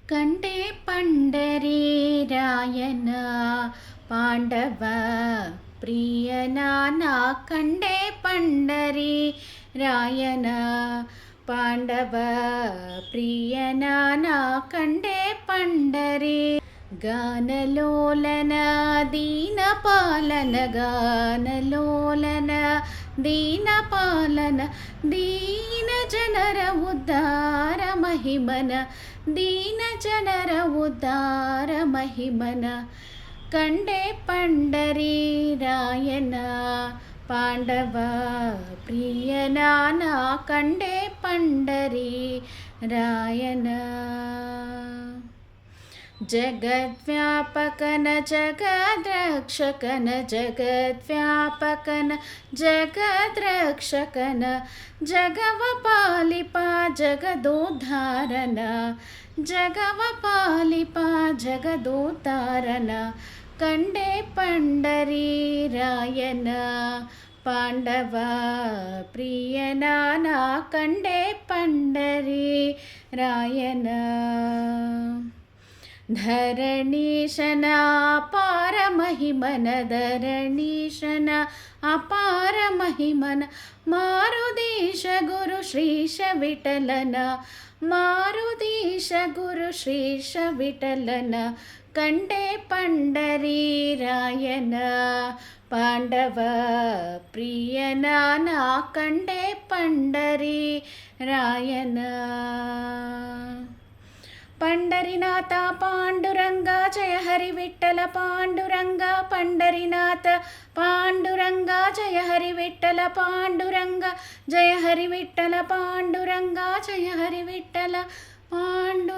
ಕಂಡೆ ಪಂಡರಿ ರಾಯನ ಪಾಂಡವ ಪ್ರಿಯನ ನಾ ಕಂಡೆ ಪಂಡರಿ ರಾಯನ ಪಾಂಡವ ಪ್ರಿಯನ ನಾ ಕಂಡೆ ಪಂಡರಿ ಗಾನಲೋಲನ ದೀನಪಾಲನ ಗಾನಲೋಲನ ದೀನಪಾಲನ ದೀನ ಜನರ ಉದ್ಧಾರ ಮಹಿಮನ ದೀನ ಜನರ ಉದ್ಧಾರ ಮಹಿಮನ ಕಂಡೆ ಪಂಡರಿ ರಾಯನ ಪಾಂಡವ ಪ್ರಿಯನ ನಾ ಕಂಡೆ ಪಂಡರಿ ರಾಯನ ಜಗದ್ವ್ಯಾಪಕನ ಜಗದ್ರಕ್ಷಕನ ಜಗದ್ವ್ಯಾಪಕನ ಜಗದ್ರಕ್ಷಕನ ಜಗವ ಪಾಲಿಪ ಜಗದೋದ್ಧಾರನ ಜಗವ ಪಾಲಿಪ ಜಗದೋದ್ಧಾರನ ಕಂಡೆ ಪಂಡರಿ ರಾಯನ ಪಾಂಡವ ಪ್ರಿಯನ ನಾ ಕಂಡೆ ಪಂಡರಿ ರಾಯನ ಧರಣೀಶನ ಅಪಾರ ಮಹಿಮನ ಧರಣೀಶನ ಅಪಾರ ಮಹಿಮನ ಮಾರುದೀಶ ಗುರು ಶ್ರೀಶ ವಿಠಲನ ಮಾರುದೀಶ ಗುರು ಶ್ರೀಶ ವಿಠಲನ ಕಂಡೆ ಪಂಡರಿ ರಾಯನ ಪಾಂಡವ ಪ್ರಿಯನ ನಾ ಕಂಡೆ ಪಂಡರಿ ರಾಯನ पंडरीनाथ पांडुरंग जय हरि विठ्ठल पांडुरंग पंडरीनाथ पांडुरंग जय हरि विठ्ठल पांडुरंग जय हरि विठ्ठल पांडुरंग जय हरि विठ्ठल पांडुरंग।